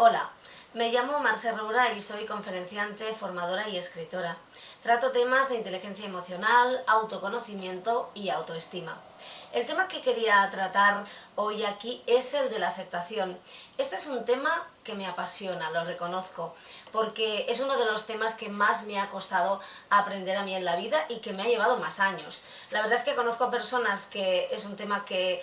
Hola, me llamo Marce Roura y soy conferenciante, formadora y escritora. Trato temas de inteligencia emocional, autoconocimiento y autoestima. El tema que quería tratar hoy aquí es el de la aceptación. Este es un tema que me apasiona, lo reconozco, porque es uno de los temas que más me ha costado aprender a mí en la vida y que me ha llevado más años. La verdad es que conozco a personas que es un tema que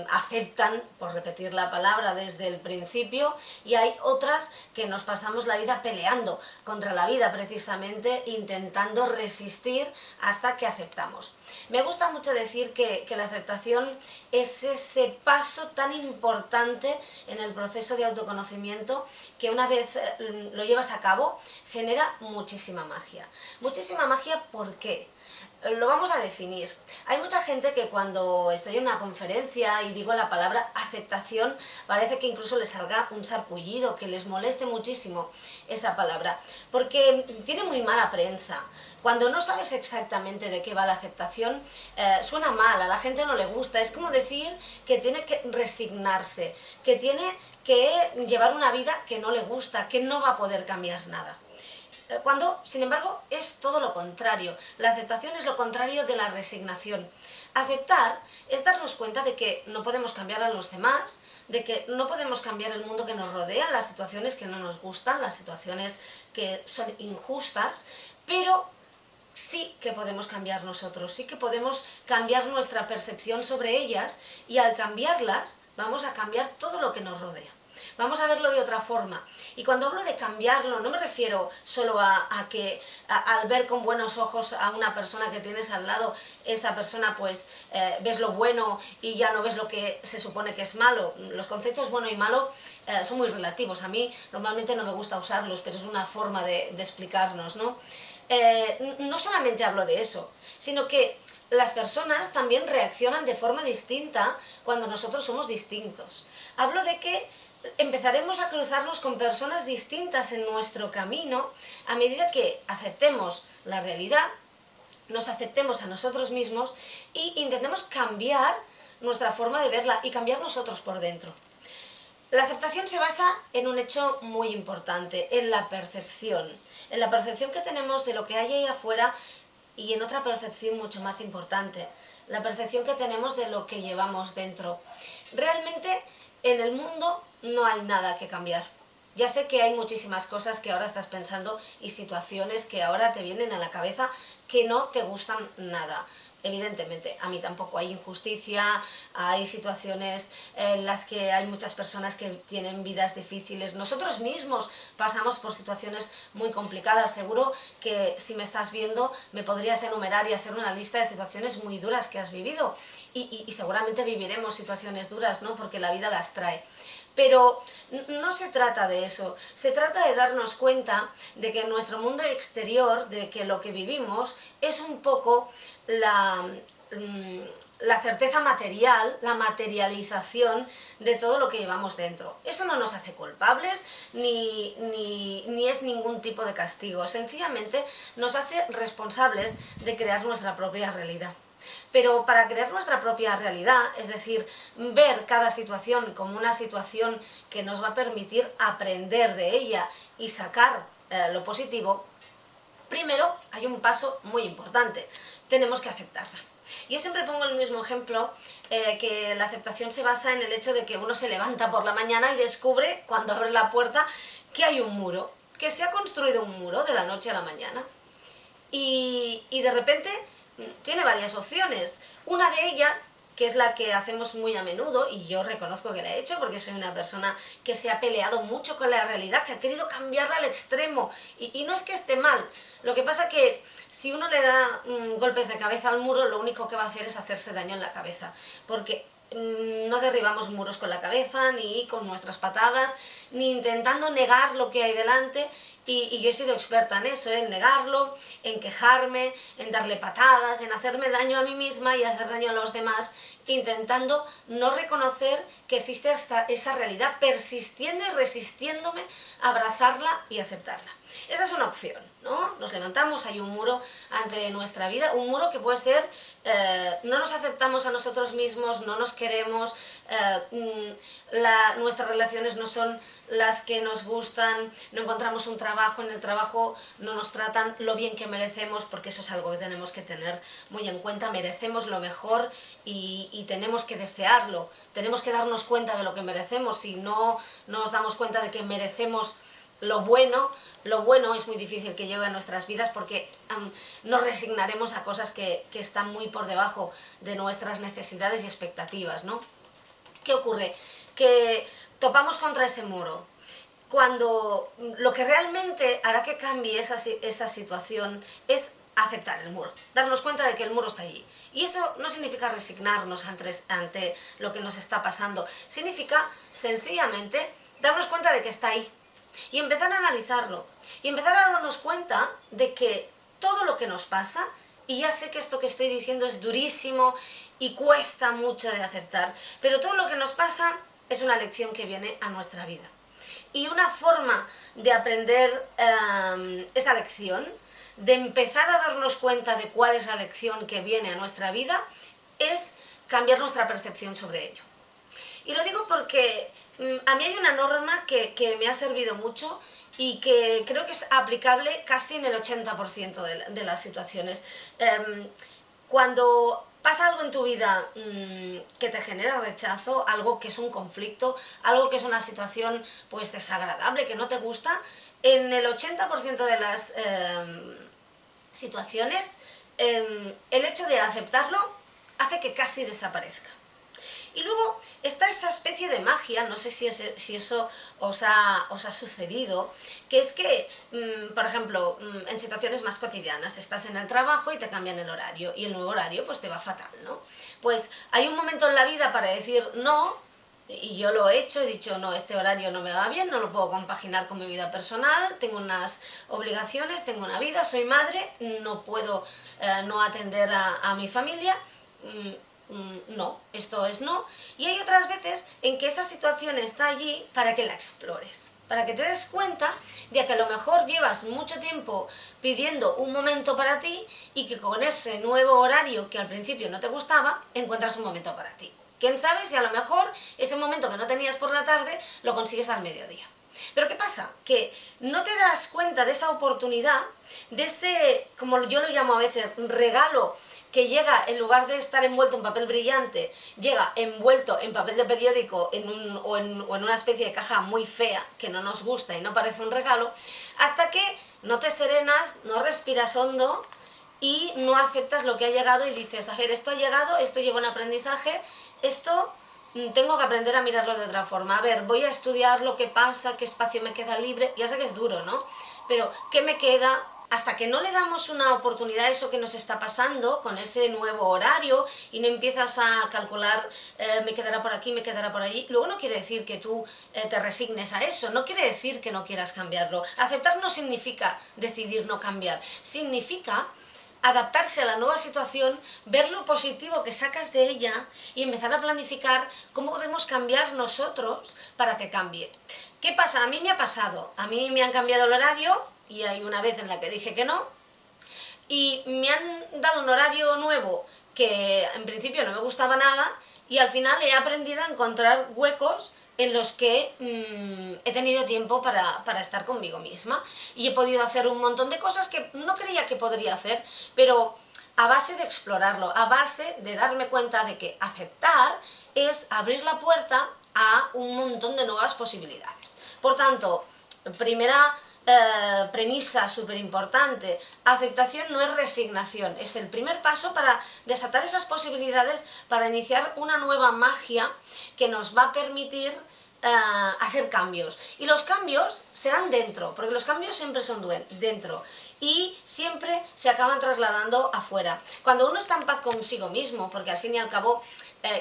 aceptan, por repetir la palabra, desde el principio, y hay otras que nos pasamos la vida peleando contra la vida, precisamente intentando resistir hasta que aceptamos. Me gusta mucho decir que la aceptación es ese paso tan importante en el proceso de autoconocimiento que una vez lo llevas a cabo genera muchísima magia. Muchísima magia, ¿por qué? Lo vamos a definir. Hay mucha gente que cuando estoy en una conferencia y digo la palabra aceptación, parece que incluso les salga un sarpullido, que les moleste muchísimo esa palabra, porque tiene muy mala prensa. Cuando no sabes exactamente de qué va la aceptación, suena mal, a la gente no le gusta. Es como decir que tiene que resignarse, que tiene que llevar una vida que no le gusta, que no va a poder cambiar nada. Cuando, sin embargo, es todo lo contrario. La aceptación es lo contrario de la resignación. Aceptar es darnos cuenta de que no podemos cambiar a los demás, de que no podemos cambiar el mundo que nos rodea, las situaciones que no nos gustan, las situaciones que son injustas, pero sí que podemos cambiar nosotros, sí que podemos cambiar nuestra percepción sobre ellas, y al cambiarlas vamos a cambiar todo lo que nos rodea. Vamos a verlo de otra forma. Y cuando hablo de cambiarlo, no me refiero solo a que al ver con buenos ojos a una persona que tienes al lado, esa persona pues ves lo bueno y ya no ves lo que se supone que es malo. Los conceptos bueno y malo son muy relativos. A mí normalmente no me gusta usarlos, pero es una forma de explicarnos, ¿no? No solamente hablo de eso, sino que las personas también reaccionan de forma distinta cuando nosotros somos distintos. Hablo de que empezaremos a cruzarnos con personas distintas en nuestro camino a medida que aceptemos la realidad, nos aceptemos a nosotros mismos e intentemos cambiar nuestra forma de verla y cambiar nosotros por dentro. La aceptación se basa en un hecho muy importante, en la percepción que tenemos de lo que hay ahí afuera, y en otra percepción mucho más importante, la percepción que tenemos de lo que llevamos dentro. Realmente en el mundo no hay nada que cambiar. Ya sé que hay muchísimas cosas que ahora estás pensando y situaciones que ahora te vienen a la cabeza que no te gustan nada. Evidentemente, a mí tampoco. Hay injusticia, hay situaciones en las que hay muchas personas que tienen vidas difíciles. Nosotros mismos pasamos por situaciones muy complicadas. Seguro que si me estás viendo me podrías enumerar y hacer una lista de situaciones muy duras que has vivido. Y seguramente viviremos situaciones duras, ¿no? Porque la vida las trae. Pero no se trata de eso, se trata de darnos cuenta de que en nuestro mundo exterior, de que lo que vivimos es un poco la certeza material, la materialización de todo lo que llevamos dentro. Eso no nos hace culpables ni es ningún tipo de castigo, sencillamente nos hace responsables de crear nuestra propia realidad. Pero para crear nuestra propia realidad, es decir, ver cada situación como una situación que nos va a permitir aprender de ella y sacar lo positivo, primero hay un paso muy importante: tenemos que aceptarla. Yo siempre pongo el mismo ejemplo, que la aceptación se basa en el hecho de que uno se levanta por la mañana y descubre, cuando abre la puerta, que hay un muro, que se ha construido un muro de la noche a la mañana. Y de repente tiene varias opciones. Una de ellas, que es la que hacemos muy a menudo, y yo reconozco que la he hecho porque soy una persona que se ha peleado mucho con la realidad, que ha querido cambiarla al extremo, y no es que esté mal. Lo que pasa que si uno le da golpes de cabeza al muro, lo único que va a hacer es hacerse daño en la cabeza, porque no derribamos muros con la cabeza, ni con nuestras patadas, ni intentando negar lo que hay delante. Y yo he sido experta en eso, en negarlo, en quejarme, en darle patadas, en hacerme daño a mí misma y hacer daño a los demás, intentando no reconocer que existe esa realidad, persistiendo y resistiéndome a abrazarla y aceptarla. Esa es una opción, ¿no? Nos levantamos, hay un muro ante nuestra vida, un muro que puede ser no nos aceptamos a nosotros mismos, no nos queremos, nuestras relaciones no son las que nos gustan, no encontramos un trabajo, en el trabajo no nos tratan lo bien que merecemos, porque eso es algo que tenemos que tener muy en cuenta, merecemos lo mejor y tenemos que desearlo, tenemos que darnos cuenta de lo que merecemos. Si no nos damos cuenta de que merecemos lo bueno es muy difícil que llegue a nuestras vidas, porque nos resignaremos a cosas que están muy por debajo de nuestras necesidades y expectativas, ¿no? ¿Qué ocurre? Que topamos contra ese muro. Cuando lo que realmente hará que cambie esa situación es aceptar el muro, darnos cuenta de que el muro está allí. Y eso no significa resignarnos ante lo que nos está pasando, significa sencillamente darnos cuenta de que está ahí y empezar a analizarlo y empezar a darnos cuenta de que todo lo que nos pasa, y ya sé que esto que estoy diciendo es durísimo y cuesta mucho de aceptar, pero todo lo que nos pasa es una lección que viene a nuestra vida. Y una forma de aprender esa lección, de empezar a darnos cuenta de cuál es la lección que viene a nuestra vida, es cambiar nuestra percepción sobre ello. Y lo digo porque a mí hay una norma que me ha servido mucho y que creo que es aplicable casi en el 80% de las situaciones. Cuando pasa algo en tu vida que te genera rechazo, algo que es un conflicto, algo que es una situación pues desagradable, que no te gusta, en el 80% de las situaciones el hecho de aceptarlo hace que casi desaparezca. Y luego está esa especie de magia, no sé si eso os ha sucedido, que es que, por ejemplo, en situaciones más cotidianas, estás en el trabajo y te cambian el horario, y el nuevo horario pues te va fatal, ¿no? Pues hay un momento en la vida para decir no, y yo lo he hecho, he dicho no, este horario no me va bien, no lo puedo compaginar con mi vida personal, tengo unas obligaciones, tengo una vida, soy madre, no puedo no atender a mi familia, no, esto es no. Y hay otras veces en que esa situación está allí para que la explores, para que te des cuenta de que a lo mejor llevas mucho tiempo pidiendo un momento para ti y que con ese nuevo horario que al principio no te gustaba, encuentras un momento para ti. ¿Quién sabe si a lo mejor ese momento que no tenías por la tarde lo consigues al mediodía? Pero ¿qué pasa? Que no te das cuenta de esa oportunidad, de ese, como yo lo llamo a veces, regalo que llega, en lugar de estar envuelto en papel brillante, llega envuelto en papel de periódico o en una especie de caja muy fea, que no nos gusta y no parece un regalo, hasta que no te serenas, no respiras hondo y no aceptas lo que ha llegado y dices, a ver, esto ha llegado, esto lleva un aprendizaje, esto tengo que aprender a mirarlo de otra forma. A ver, voy a estudiar lo que pasa, qué espacio me queda libre, ya sé que es duro, ¿no? Pero, ¿qué me queda? Hasta que no le damos una oportunidad a eso que nos está pasando con ese nuevo horario y no empiezas a calcular me quedará por aquí, me quedará por allí, luego no quiere decir que tú te resignes a eso, no quiere decir que no quieras cambiarlo. Aceptar no significa decidir no cambiar, significa adaptarse a la nueva situación, ver lo positivo que sacas de ella y empezar a planificar cómo podemos cambiar nosotros para que cambie. ¿Qué pasa? A mí me ha pasado, a mí me han cambiado el horario y hay una vez en la que dije que no y me han dado un horario nuevo que en principio no me gustaba nada y al final he aprendido a encontrar huecos en los que he tenido tiempo para estar conmigo misma y he podido hacer un montón de cosas que no creía que podría hacer, pero a base de explorarlo, a base de darme cuenta de que aceptar es abrir la puerta a un montón de nuevas posibilidades. Por tanto, primera premisa súper importante, aceptación no es resignación, es el primer paso para desatar esas posibilidades, para iniciar una nueva magia que nos va a permitir hacer cambios. Y los cambios serán dentro, porque los cambios siempre son dentro y siempre se acaban trasladando afuera. Cuando uno está en paz consigo mismo, porque al fin y al cabo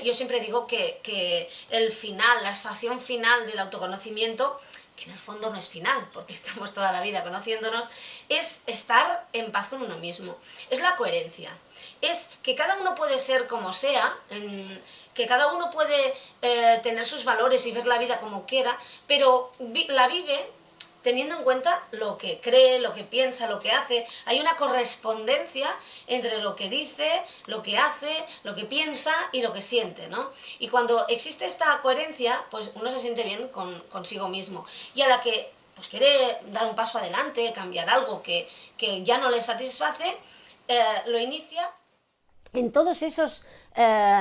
yo siempre digo que el final, la estación final del autoconocimiento, que en el fondo no es final, porque estamos toda la vida conociéndonos, es estar en paz con uno mismo, es la coherencia, es que cada uno puede ser como sea, que cada uno puede tener sus valores y ver la vida como quiera, pero la vive teniendo en cuenta lo que cree, lo que piensa, lo que hace. Hay una correspondencia entre lo que dice, lo que hace, lo que piensa y lo que siente, ¿no? Y cuando existe esta coherencia, pues uno se siente bien consigo mismo. Y a la que pues quiere dar un paso adelante, cambiar algo que ya no le satisface, lo inicia en todos esos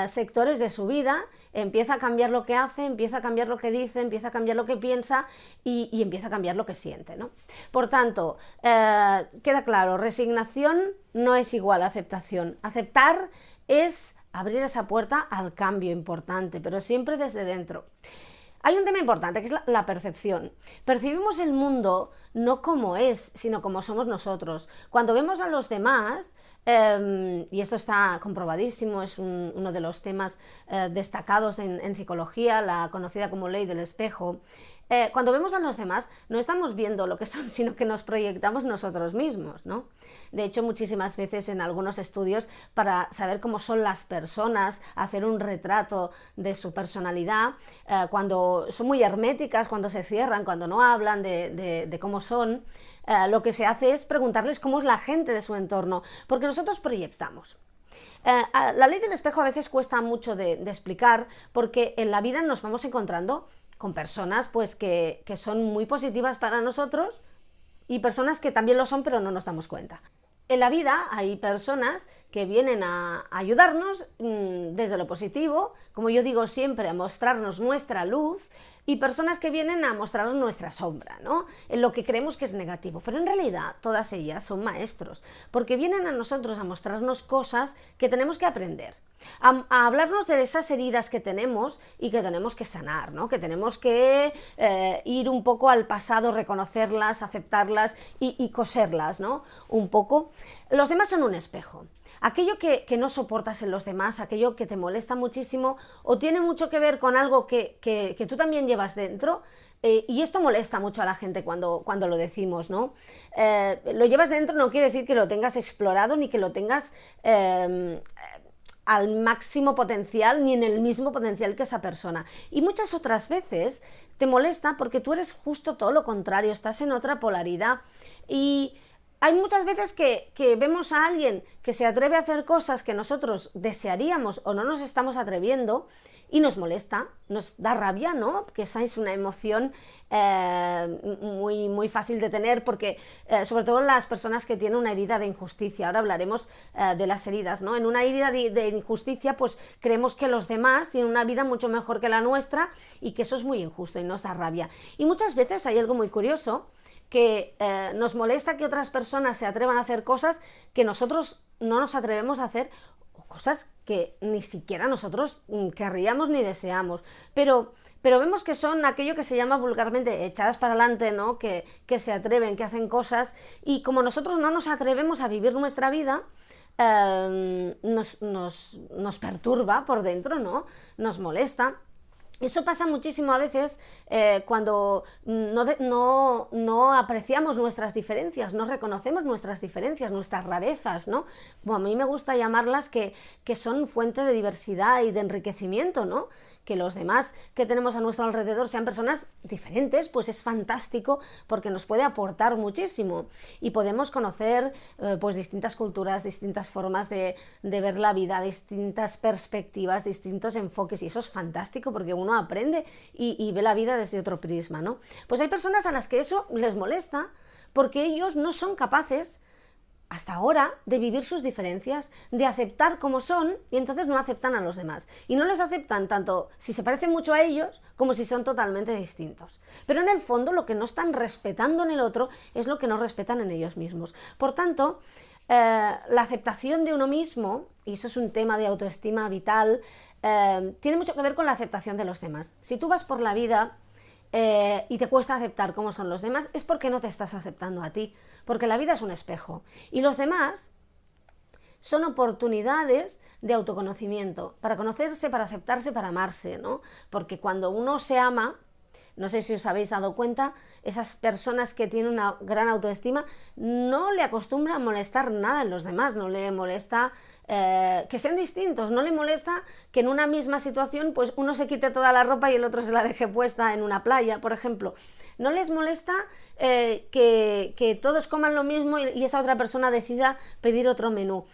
sectores de su vida, empieza a cambiar lo que hace, empieza a cambiar lo que dice, empieza a cambiar lo que piensa y empieza a cambiar lo que siente, ¿no? Por tanto, queda claro, resignación no es igual a aceptación. Aceptar es abrir esa puerta al cambio importante, pero siempre desde dentro. Hay un tema importante que es la percepción. Percibimos el mundo no como es, sino como somos nosotros. Cuando vemos a los demás, y esto está comprobadísimo, es uno de los temas destacados en psicología, la conocida como ley del espejo. Cuando vemos a los demás no estamos viendo lo que son, sino que nos proyectamos nosotros mismos, ¿no? De hecho, muchísimas veces en algunos estudios, para saber cómo son las personas, hacer un retrato de su personalidad, cuando son muy herméticas, cuando se cierran, cuando no hablan de cómo son, lo que se hace es preguntarles cómo es la gente de su entorno, porque nosotros proyectamos. La ley del espejo a veces cuesta mucho de explicar, porque en la vida nos vamos encontrando con personas pues que son muy positivas para nosotros y personas que también lo son pero no nos damos cuenta. En la vida hay personas que vienen a ayudarnos desde lo positivo, como yo digo siempre, a mostrarnos nuestra luz, y personas que vienen a mostrarnos nuestra sombra, ¿no? En lo que creemos que es negativo. Pero en realidad todas ellas son maestros, porque vienen a nosotros a mostrarnos cosas que tenemos que aprender, a hablarnos de esas heridas que tenemos y que tenemos que sanar, ¿no? Que tenemos que ir un poco al pasado, reconocerlas, aceptarlas y coserlas, ¿no? Un poco. Los demás son un espejo. Aquello que no soportas en los demás, aquello que te molesta muchísimo o tiene mucho que ver con algo que tú también llevas dentro, y esto molesta mucho a la gente cuando lo decimos, ¿no? Lo llevas dentro no quiere decir que lo tengas explorado ni que lo tengas al máximo potencial ni en el mismo potencial que esa persona. Y muchas otras veces te molesta porque tú eres justo todo lo contrario, estás en otra polaridad. Y hay muchas veces que vemos a alguien que se atreve a hacer cosas que nosotros desearíamos o no nos estamos atreviendo y nos molesta, nos da rabia, ¿no? Que esa es una emoción muy, muy fácil de tener porque, sobre todo las personas que tienen una herida de injusticia, ahora hablaremos de las heridas, ¿no? En una herida de injusticia, pues creemos que los demás tienen una vida mucho mejor que la nuestra y que eso es muy injusto y nos da rabia. Y muchas veces hay algo muy curioso, que nos molesta que otras personas se atrevan a hacer cosas que nosotros no nos atrevemos a hacer, o cosas que ni siquiera nosotros querríamos ni deseamos, pero vemos que son aquello que se llama vulgarmente echadas para adelante, ¿no? Que se atreven, que hacen cosas, y como nosotros no nos atrevemos a vivir nuestra vida, nos perturba por dentro, ¿no? Nos molesta. Eso pasa muchísimo a veces cuando no apreciamos nuestras diferencias, no reconocemos nuestras diferencias, nuestras rarezas, ¿no? Como a mí me gusta llamarlas, que son fuente de diversidad y de enriquecimiento, ¿no? Que los demás que tenemos a nuestro alrededor sean personas diferentes, pues es fantástico porque nos puede aportar muchísimo y podemos conocer pues distintas culturas, distintas formas de ver la vida, distintas perspectivas, distintos enfoques, y eso es fantástico porque uno aprende y ve la vida desde otro prisma, ¿no? Pues hay personas a las que eso les molesta porque ellos no son capaces hasta ahora de vivir sus diferencias, de aceptar como son, y entonces no aceptan a los demás. Y no les aceptan tanto si se parecen mucho a ellos como si son totalmente distintos. Pero en el fondo lo que no están respetando en el otro es lo que no respetan en ellos mismos. Por tanto, la aceptación de uno mismo, y eso es un tema de autoestima vital, tiene mucho que ver con la aceptación de los demás. Si tú vas por la vida y te cuesta aceptar cómo son los demás, es porque no te estás aceptando a ti, porque la vida es un espejo y los demás son oportunidades de autoconocimiento, para conocerse, para aceptarse, para amarse, ¿no? Porque cuando uno se ama, no sé si os habéis dado cuenta, esas personas que tienen una gran autoestima no le acostumbran a molestar nada en los demás, no le molesta que sean distintos, no le molesta que en una misma situación pues uno se quite toda la ropa y el otro se la deje puesta en una playa, por ejemplo. No les molesta que todos coman lo mismo y esa otra persona decida pedir otro menú.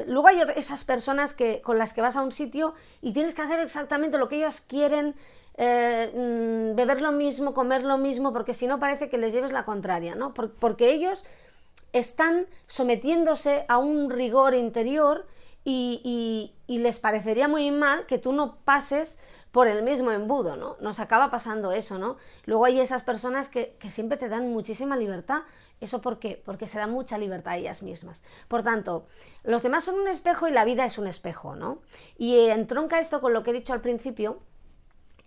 Luego hay esas personas con las que vas a un sitio y tienes que hacer exactamente lo que ellos quieren, beber lo mismo, comer lo mismo, porque si no parece que les lleves la contraria, ¿no? Porque ellos están sometiéndose a un rigor interior y les parecería muy mal que tú no pases por el mismo embudo, ¿no? Nos acaba pasando eso, ¿no? Luego hay esas personas que siempre te dan muchísima libertad. ¿Eso por qué? Porque se dan mucha libertad a ellas mismas. Por tanto, los demás son un espejo y la vida es un espejo, ¿no? Y entronca esto con lo que he dicho al principio,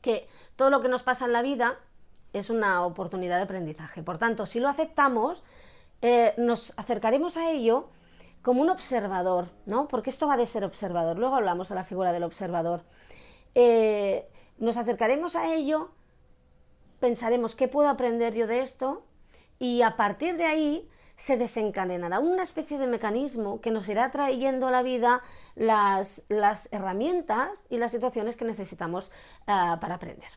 que todo lo que nos pasa en la vida es una oportunidad de aprendizaje. Por tanto, si lo aceptamos, nos acercaremos a ello como un observador, ¿no? Porque esto va de ser observador. Luego hablamos de la figura del observador. Nos acercaremos a ello, pensaremos qué puedo aprender yo de esto y a partir de ahí se desencadenará una especie de mecanismo que nos irá trayendo a la vida las herramientas y las situaciones que necesitamos para aprender.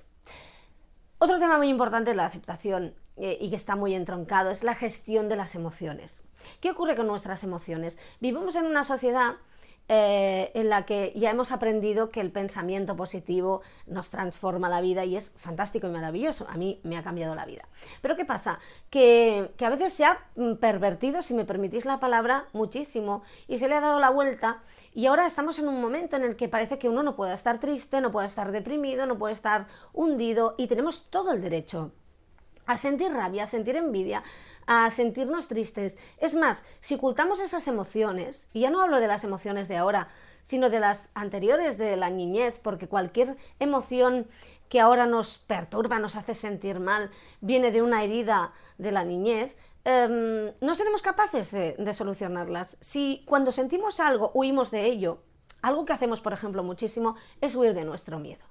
Otro tema muy importante es la aceptación y que está muy entroncado, es la gestión de las emociones. ¿Qué ocurre con nuestras emociones? Vivimos en una sociedad en la que ya hemos aprendido que el pensamiento positivo nos transforma la vida y es fantástico y maravilloso. A mí me ha cambiado la vida. Pero ¿qué pasa? Que a veces se ha pervertido, si me permitís la palabra, muchísimo y se le ha dado la vuelta y ahora estamos en un momento en el que parece que uno no puede estar triste, no puede estar deprimido, no puede estar hundido y tenemos todo el derecho a sentir rabia, a sentir envidia, a sentirnos tristes. Es más, si ocultamos esas emociones, y ya no hablo de las emociones de ahora, sino de las anteriores de la niñez, porque cualquier emoción que ahora nos perturba, nos hace sentir mal, viene de una herida de la niñez, no seremos capaces de solucionarlas. Si cuando sentimos algo huimos de ello, algo que hacemos, por ejemplo, muchísimo, es huir de nuestro miedo.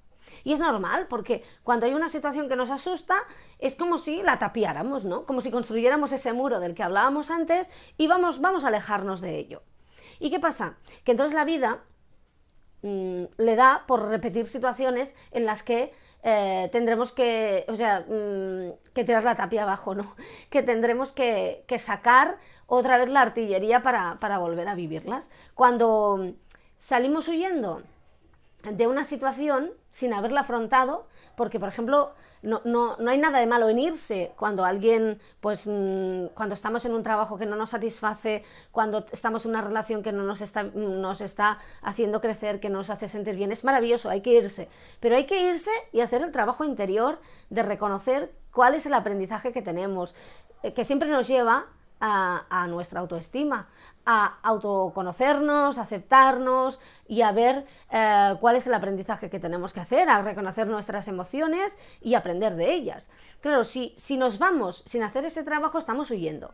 Y es normal, porque cuando hay una situación que nos asusta, es como si la tapiáramos, ¿no? Como si construyéramos ese muro del que hablábamos antes y vamos a alejarnos de ello. ¿Y qué pasa? Que entonces la vida le da por repetir situaciones en las que tendremos que, que tirar la tapia abajo, ¿no? Que tendremos que sacar otra vez la artillería para volver a vivirlas. Cuando salimos huyendo de una situación sin haberla afrontado, porque por ejemplo no hay nada de malo en irse cuando alguien, pues cuando estamos en un trabajo que no nos satisface, cuando estamos en una relación que no nos está haciendo crecer, que no nos hace sentir bien, es maravilloso, hay que irse, pero hay que irse y hacer el trabajo interior de reconocer cuál es el aprendizaje que tenemos, que siempre nos lleva a nuestra autoestima, a autoconocernos, a aceptarnos y a ver cuál es el aprendizaje que tenemos que hacer, a reconocer nuestras emociones y aprender de ellas. Claro, si nos vamos sin hacer ese trabajo, estamos huyendo.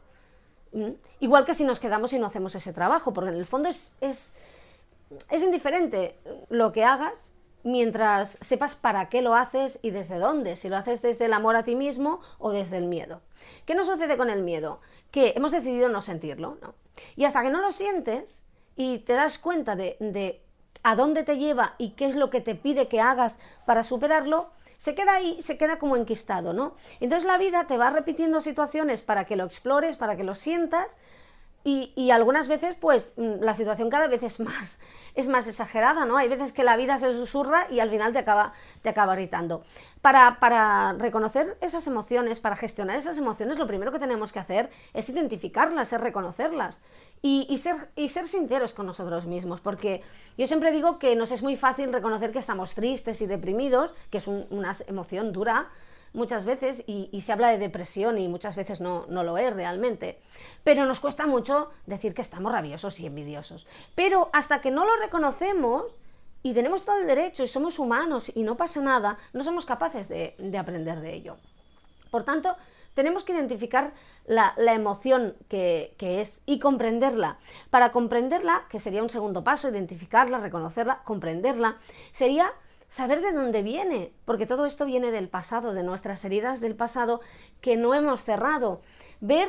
Igual que si nos quedamos y no hacemos ese trabajo, porque en el fondo es indiferente lo que hagas, mientras sepas para qué lo haces y desde dónde, si lo haces desde el amor a ti mismo o desde el miedo. ¿Qué nos sucede con el miedo? Que hemos decidido no sentirlo, ¿no? Y hasta que no lo sientes y te das cuenta de a dónde te lleva y qué es lo que te pide que hagas para superarlo, se queda ahí, se queda como enquistado, ¿no? Entonces la vida te va repitiendo situaciones para que lo explores, para que lo sientas. Y algunas veces, pues, la situación cada vez es más exagerada, ¿no? Hay veces que la vida se susurra y al final te acaba irritando. Para reconocer esas emociones, para gestionar esas emociones, lo primero que tenemos que hacer es identificarlas, es reconocerlas y ser sinceros con nosotros mismos, porque yo siempre digo que nos es muy fácil reconocer que estamos tristes y deprimidos, que es una emoción dura, muchas veces, y se habla de depresión y muchas veces no lo es realmente, pero nos cuesta mucho decir que estamos rabiosos y envidiosos, pero hasta que no lo reconocemos y tenemos todo el derecho y somos humanos y no pasa nada, no somos capaces de aprender de ello. Por tanto, tenemos que identificar la emoción que es y comprenderla. Para comprenderla, que sería un segundo paso, identificarla, reconocerla, comprenderla, sería saber de dónde viene, porque todo esto viene del pasado, de nuestras heridas del pasado que no hemos cerrado. Ver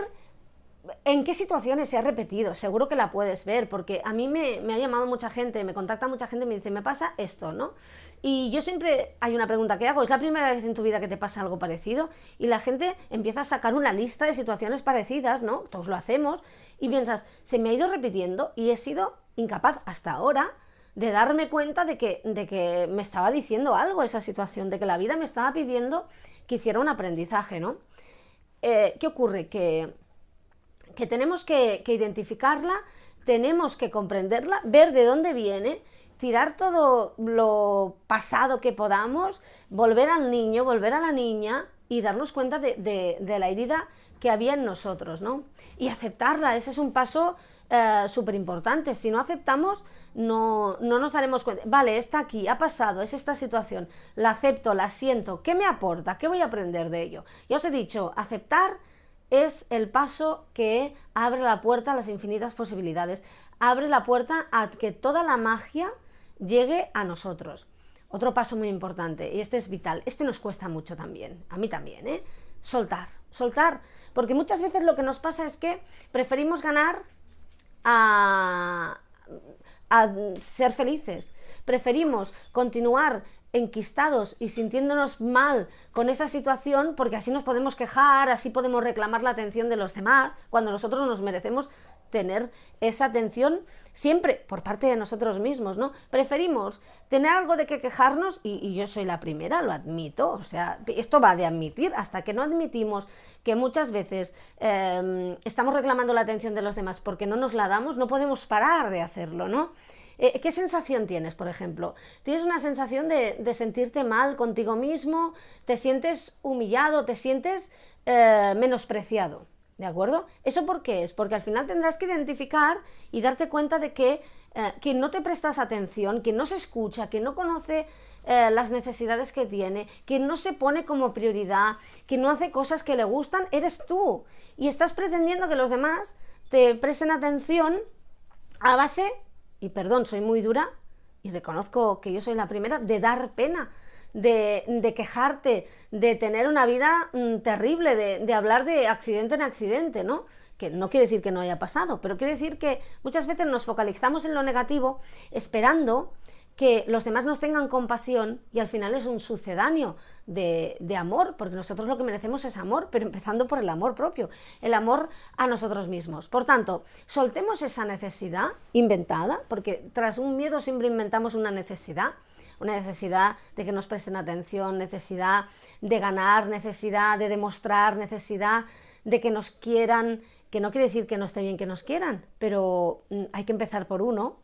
en qué situaciones se ha repetido, seguro que la puedes ver, porque a mí me ha llamado mucha gente, me contacta mucha gente y me dice, me pasa esto, ¿no? Y yo siempre, hay una pregunta que hago, ¿es la primera vez en tu vida que te pasa algo parecido? Y la gente empieza a sacar una lista de situaciones parecidas, ¿no? Todos lo hacemos, y piensas, se me ha ido repitiendo y he sido incapaz hasta ahora de darme cuenta de que me estaba diciendo algo esa situación, de que la vida me estaba pidiendo que hiciera un aprendizaje, ¿no? ¿Qué ocurre? Que tenemos que identificarla, tenemos que comprenderla, ver de dónde viene, tirar todo lo pasado que podamos, volver al niño, volver a la niña y darnos cuenta de la herida que había en nosotros, ¿no? Y aceptarla, ese es un paso súper importante. Si no aceptamos, no nos daremos cuenta. Vale, está aquí, ha pasado, es esta situación, la acepto, la siento, ¿qué me aporta? ¿Qué voy a aprender de ello? Ya os he dicho, aceptar es el paso que abre la puerta a las infinitas posibilidades, abre la puerta a que toda la magia llegue a nosotros. Otro paso muy importante, y este es vital, este nos cuesta mucho también, a mí también, soltar, porque muchas veces lo que nos pasa es que preferimos ganar a ser felices, preferimos continuar enquistados y sintiéndonos mal con esa situación porque así nos podemos quejar, así podemos reclamar la atención de los demás, cuando nosotros nos merecemos tener esa atención siempre por parte de nosotros mismos, ¿no? Preferimos tener algo de que quejarnos y yo soy la primera, lo admito, o sea, esto va de admitir, hasta que no admitimos que muchas veces estamos reclamando la atención de los demás porque no nos la damos, no podemos parar de hacerlo, ¿no? ¿Qué sensación tienes, por ejemplo? ¿Tienes una sensación de sentirte mal contigo mismo? ¿Te sientes humillado? ¿Te sientes menospreciado? ¿De acuerdo? ¿Eso por qué es? Porque al final tendrás que identificar y darte cuenta de que quien no te prestas atención, quien no se escucha, quien no conoce las necesidades que tiene, quien no se pone como prioridad, quien no hace cosas que le gustan, eres tú. Y estás pretendiendo que los demás te presten atención a base, y perdón, soy muy dura y reconozco que yo soy la primera, de dar pena, de quejarte, de tener una vida terrible, de hablar de accidente en accidente, ¿no? Que no quiere decir que no haya pasado, pero quiere decir que muchas veces nos focalizamos en lo negativo esperando que los demás nos tengan compasión y al final es un sucedáneo de amor, porque nosotros lo que merecemos es amor, pero empezando por el amor propio, el amor a nosotros mismos. Por tanto, soltemos esa necesidad inventada, porque tras un miedo siempre inventamos una necesidad de que nos presten atención, necesidad de ganar, necesidad de demostrar, necesidad de que nos quieran, que no quiere decir que no esté bien que nos quieran, pero hay que empezar por uno.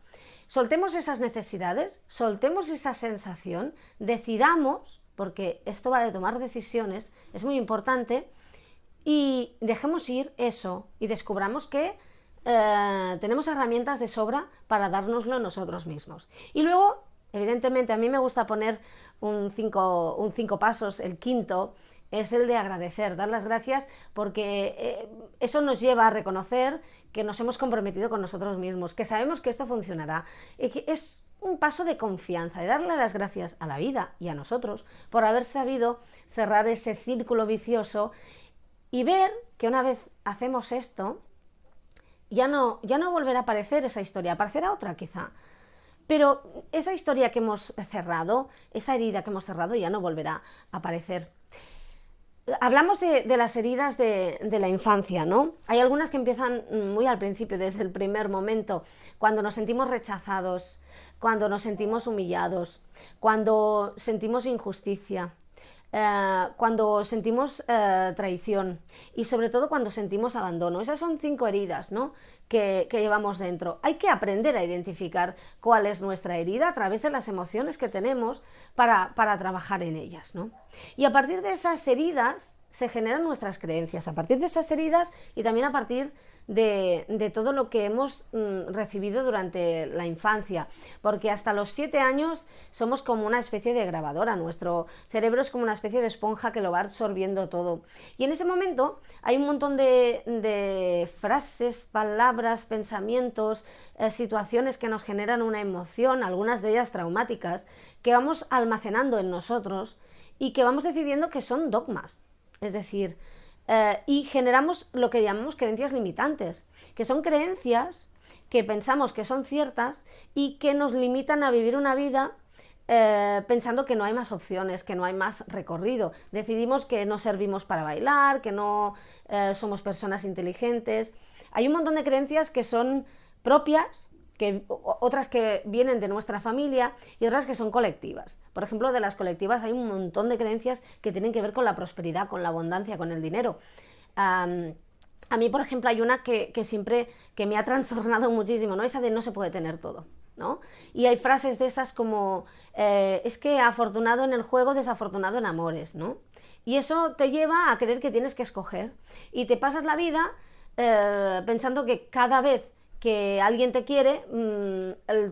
Soltemos esas necesidades, soltemos esa sensación, decidamos, porque esto va de tomar decisiones, es muy importante, y dejemos ir eso y descubramos que tenemos herramientas de sobra para dárnoslo nosotros mismos. Y luego, evidentemente, a mí me gusta poner un cinco pasos, el quinto es el de agradecer, dar las gracias, porque eso nos lleva a reconocer que nos hemos comprometido con nosotros mismos, que sabemos que esto funcionará. Es un paso de confianza, de darle las gracias a la vida y a nosotros por haber sabido cerrar ese círculo vicioso y ver que una vez hacemos esto, ya no volverá a aparecer esa historia, aparecerá otra quizá. Pero esa historia que hemos cerrado, esa herida que hemos cerrado ya no volverá a aparecer. Hablamos de las heridas de la infancia, ¿no? Hay algunas que empiezan muy al principio, desde el primer momento, cuando nos sentimos rechazados, cuando nos sentimos humillados, cuando sentimos injusticia, cuando sentimos traición y sobre todo cuando sentimos abandono. Esas son 5 heridas, ¿no? que llevamos dentro. Hay que aprender a identificar cuál es nuestra herida a través de las emociones que tenemos para trabajar en ellas, ¿no? Y a partir de esas heridas se generan nuestras creencias, a partir de esas heridas y también a partir de todo lo que hemos recibido durante la infancia, porque hasta los 7 años somos como una especie de grabadora, nuestro cerebro es como una especie de esponja que lo va absorbiendo todo, y en ese momento hay un montón de frases, palabras, pensamientos, situaciones que nos generan una emoción, algunas de ellas traumáticas, que vamos almacenando en nosotros y que vamos decidiendo que son dogmas, es decir, y generamos lo que llamamos creencias limitantes, que son creencias que pensamos que son ciertas y que nos limitan a vivir una vida pensando que no hay más opciones, que no hay más recorrido. Decidimos que no servimos para bailar, que no somos personas inteligentes. Hay un montón de creencias que son propias, otras que vienen de nuestra familia y otras que son colectivas. Por ejemplo, de las colectivas hay un montón de creencias que tienen que ver con la prosperidad, con la abundancia, con el dinero. A mí, por ejemplo, hay una que siempre que me ha trastornado muchísimo, ¿no? Esa de no se puede tener todo, ¿no? Y hay frases de esas como es que afortunado en el juego, desafortunado en amores, ¿no? Y eso te lleva a creer que tienes que escoger y te pasas la vida pensando que cada vez que alguien te quiere,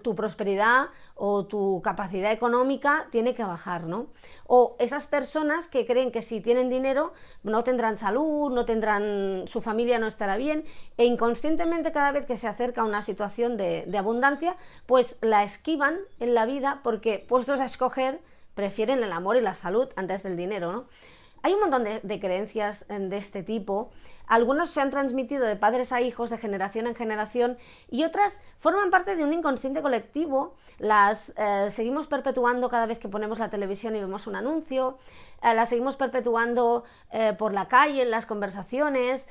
tu prosperidad o tu capacidad económica tiene que bajar, ¿no? O esas personas que creen que si tienen dinero no tendrán salud, no tendrán, su familia no estará bien, e inconscientemente cada vez que se acerca una situación de abundancia, pues la esquivan en la vida porque puestos a escoger prefieren el amor y la salud antes del dinero, ¿no? Hay un montón de creencias de este tipo, algunas se han transmitido de padres a hijos, de generación en generación, y otras forman parte de un inconsciente colectivo, las seguimos perpetuando cada vez que ponemos la televisión y vemos un anuncio, las seguimos perpetuando por la calle, en las conversaciones,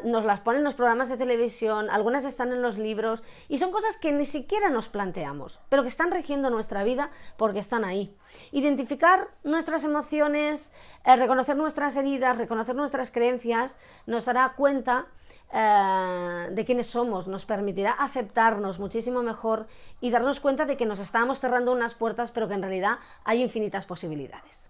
nos las ponen en los programas de televisión, algunas están en los libros, y son cosas que ni siquiera nos planteamos, pero que están rigiendo nuestra vida porque están ahí. Identificar nuestras emociones, reconocer nuestras heridas, reconocer nuestras creencias, nos dará cuenta de quiénes somos, nos permitirá aceptarnos muchísimo mejor y darnos cuenta de que nos estábamos cerrando unas puertas, pero que en realidad hay infinitas posibilidades.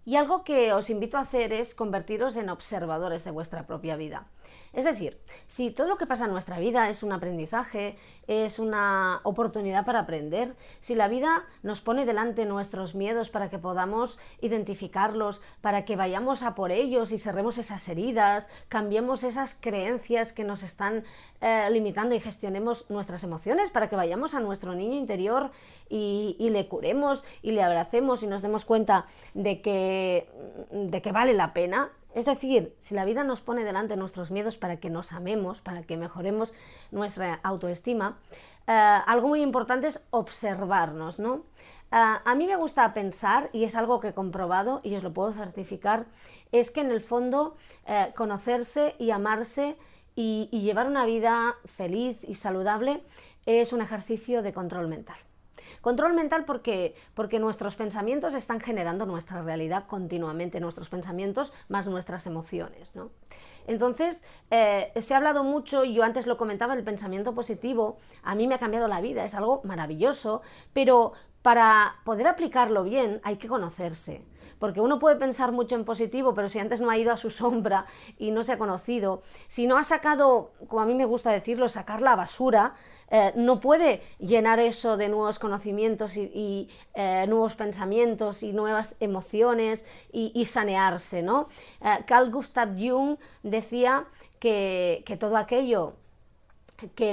Y algo que os invito a hacer es convertiros en observadores de vuestra propia vida. Es decir, si todo lo que pasa en nuestra vida es un aprendizaje, es una oportunidad para aprender, si la vida nos pone delante nuestros miedos para que podamos identificarlos, para que vayamos a por ellos y cerremos esas heridas, cambiemos esas creencias que nos están limitando y gestionemos nuestras emociones para que vayamos a nuestro niño interior y le curemos y le abracemos y nos demos cuenta de que vale la pena. Es decir, si la vida nos pone delante nuestros miedos para que nos amemos, para que mejoremos nuestra autoestima, algo muy importante es observarnos, ¿no? A mí me gusta pensar, y es algo que he comprobado y os lo puedo certificar, es que en el fondo conocerse y amarse y llevar una vida feliz y saludable es un ejercicio de control mental. Control mental porque nuestros pensamientos están generando nuestra realidad continuamente, nuestros pensamientos más nuestras emociones, ¿no? Entonces, se ha hablado mucho, y yo antes lo comentaba, el pensamiento positivo a mí me ha cambiado la vida, es algo maravilloso, pero para poder aplicarlo bien hay que conocerse, porque uno puede pensar mucho en positivo, pero si antes no ha ido a su sombra y no se ha conocido, si no ha sacado, como a mí me gusta decirlo, sacar la basura, no puede llenar eso de nuevos conocimientos y nuevos pensamientos y nuevas emociones y sanearse, ¿no? Carl Gustav Jung decía que todo aquello que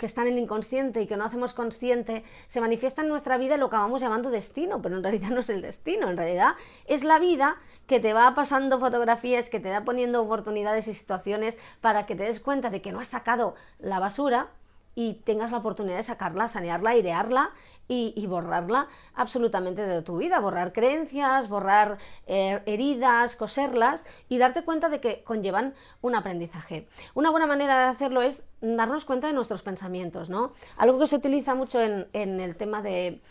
está en el inconsciente y que no hacemos consciente, se manifiesta en nuestra vida y lo acabamos llamando destino, pero en realidad no es el destino, en realidad es la vida que te va pasando fotografías, que te va poniendo oportunidades y situaciones para que te des cuenta de que no has sacado la basura y tengas la oportunidad de sacarla, sanearla, airearla y borrarla absolutamente de tu vida, borrar creencias, borrar heridas, coserlas y darte cuenta de que conllevan un aprendizaje. Una buena manera de hacerlo es darnos cuenta de nuestros pensamientos, ¿no? Algo que se utiliza mucho en el tema de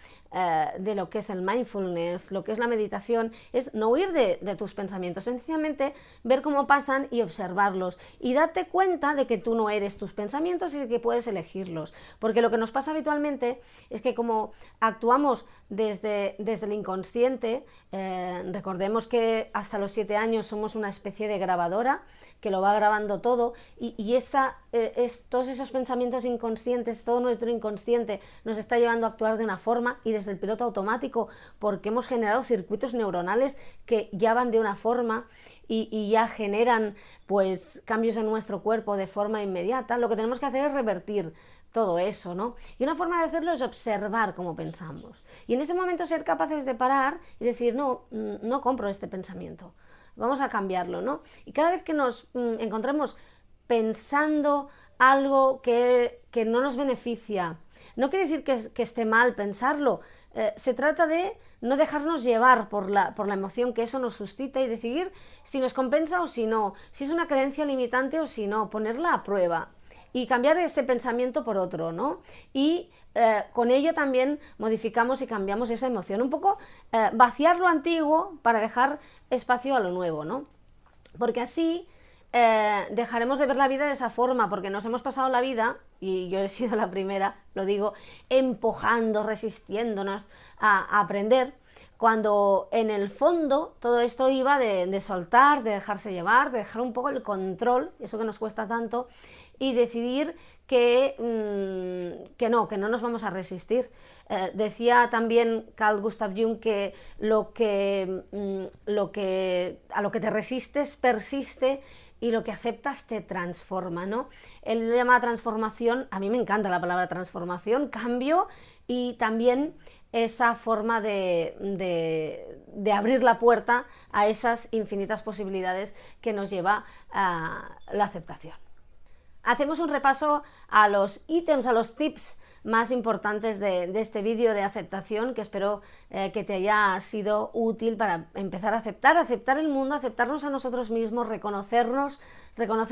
lo que es el mindfulness, lo que es la meditación, es no huir de tus pensamientos, sencillamente ver cómo pasan y observarlos y darte cuenta de que tú no eres tus pensamientos y de que puedes elegir corregirlos, porque lo que nos pasa habitualmente es que como actuamos desde el inconsciente, recordemos que hasta los 7 años somos una especie de grabadora que lo va grabando todo, y todos esos pensamientos inconscientes, todo nuestro inconsciente nos está llevando a actuar de una forma, y desde el piloto automático, porque hemos generado circuitos neuronales que ya van de una forma y ya generan pues cambios en nuestro cuerpo de forma inmediata. Lo que tenemos que hacer es revertir todo eso, ¿no? Y una forma de hacerlo es observar cómo pensamos, y en ese momento ser capaces de parar y decir, no compro este pensamiento, vamos a cambiarlo, ¿no? Y cada vez que nos encontremos pensando algo que no nos beneficia, no quiere decir que esté mal pensarlo, se trata de no dejarnos llevar por la emoción que eso nos suscita y decidir si nos compensa o si no, si es una creencia limitante o si no, ponerla a prueba y cambiar ese pensamiento por otro, ¿no? Y con ello también modificamos y cambiamos esa emoción, un poco vaciar lo antiguo para dejar espacio a lo nuevo, ¿no? Porque así dejaremos de ver la vida de esa forma, porque nos hemos pasado la vida, y yo he sido la primera, lo digo, empujando, resistiéndonos a aprender, cuando en el fondo todo esto iba de soltar, de dejarse llevar, de dejar un poco el control, eso que nos cuesta tanto, y decidir que no nos vamos a resistir. Decía también Carl Gustav Jung que a lo que te resistes persiste, y lo que aceptas te transforma, ¿no? Él lo llama transformación. A mí me encanta la palabra transformación, cambio, y también esa forma de abrir la puerta a esas infinitas posibilidades que nos lleva a la aceptación. Hacemos un repaso a los ítems, a los tips más importantes de este vídeo de aceptación, que espero que te haya sido útil para empezar a aceptar el mundo, aceptarnos a nosotros mismos, reconocer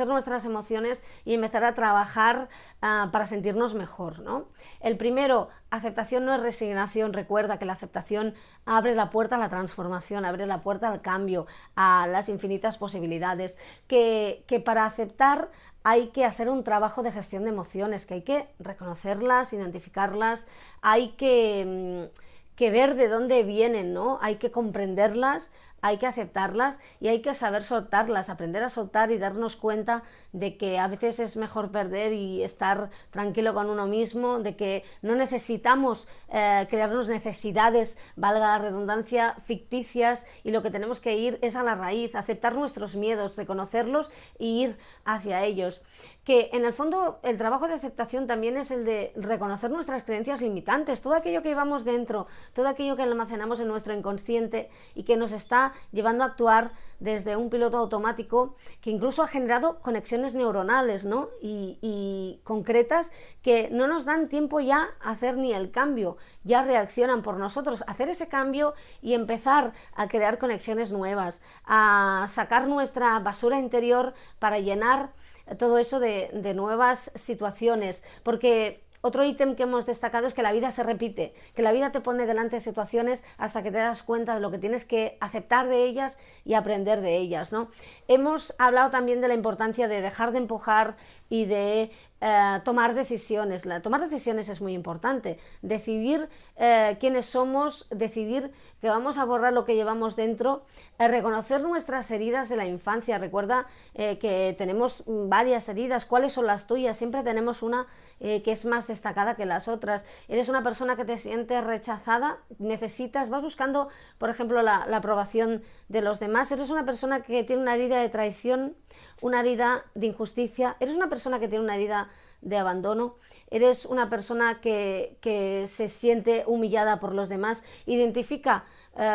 nuestras emociones y empezar a trabajar para sentirnos mejor, ¿no? El primero, aceptación no es resignación. Recuerda que la aceptación abre la puerta a la transformación, abre la puerta al cambio, a las infinitas posibilidades, que para aceptar hay que hacer un trabajo de gestión de emociones, que hay que reconocerlas, identificarlas, hay que ver de dónde vienen, ¿no? Hay que comprenderlas, hay que aceptarlas y hay que saber soltarlas, aprender a soltar y darnos cuenta de que a veces es mejor perder y estar tranquilo con uno mismo, de que no necesitamos crearnos necesidades, valga la redundancia, ficticias, y lo que tenemos que ir es a la raíz, aceptar nuestros miedos, reconocerlos e ir hacia ellos. Que en el fondo el trabajo de aceptación también es el de reconocer nuestras creencias limitantes, todo aquello que llevamos dentro, todo aquello que almacenamos en nuestro inconsciente y que nos está llevando a actuar desde un piloto automático que incluso ha generado conexiones neuronales, ¿no? y concretas que no nos dan tiempo ya a hacer ni el cambio, ya reaccionan por nosotros. Hacer ese cambio y empezar a crear conexiones nuevas, a sacar nuestra basura interior para llenar todo eso de nuevas situaciones, porque otro ítem que hemos destacado es que la vida se repite, que la vida te pone delante de situaciones hasta que te das cuenta de lo que tienes que aceptar de ellas y aprender de ellas, ¿no? Hemos hablado también de la importancia de dejar de empujar y de tomar decisiones. Tomar decisiones es muy importante, decidir quiénes somos, decidir que vamos a borrar lo que llevamos dentro, reconocer nuestras heridas de la infancia. Recuerda que tenemos varias heridas. ¿Cuáles son las tuyas? Siempre tenemos una que es más destacada que las otras. Eres una persona que te sientes rechazada, vas buscando, por ejemplo, la aprobación de los demás. Eres una persona que tiene una herida de traición, una herida de injusticia. Eres una persona que tiene una herida de abandono. Eres una persona que se siente humillada por los demás. Identifica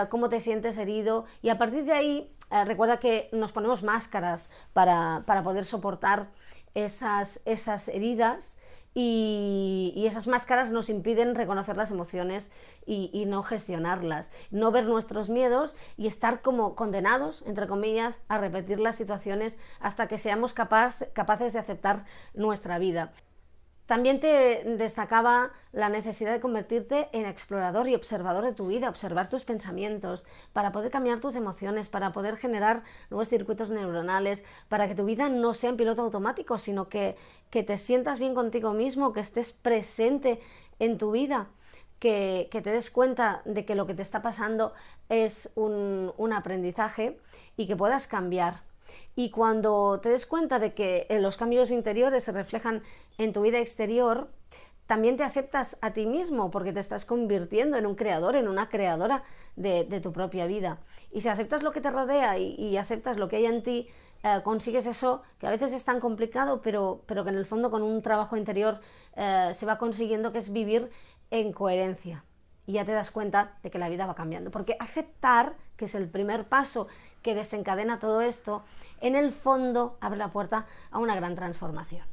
cómo te sientes herido y a partir de ahí recuerda que nos ponemos máscaras para poder soportar esas heridas, y esas máscaras nos impiden reconocer las emociones y no gestionarlas, no ver nuestros miedos y estar como condenados, entre comillas, a repetir las situaciones hasta que seamos capaces de aceptar nuestra vida. También te destacaba la necesidad de convertirte en explorador y observador de tu vida, observar tus pensamientos, para poder cambiar tus emociones, para poder generar nuevos circuitos neuronales, para que tu vida no sea en piloto automático, sino que te sientas bien contigo mismo, que estés presente en tu vida, que te des cuenta de que lo que te está pasando es un aprendizaje y que puedas cambiar. Y cuando te des cuenta de que los cambios interiores se reflejan en tu vida exterior, también te aceptas a ti mismo, porque te estás convirtiendo en un creador, en una creadora de tu propia vida. Y si aceptas lo que te rodea y aceptas lo que hay en ti, consigues eso que a veces es tan complicado, pero que en el fondo con un trabajo interior se va consiguiendo, que es vivir en coherencia. Y ya te das cuenta de que la vida va cambiando. Porque aceptar, que es el primer paso que desencadena todo esto, en el fondo abre la puerta a una gran transformación.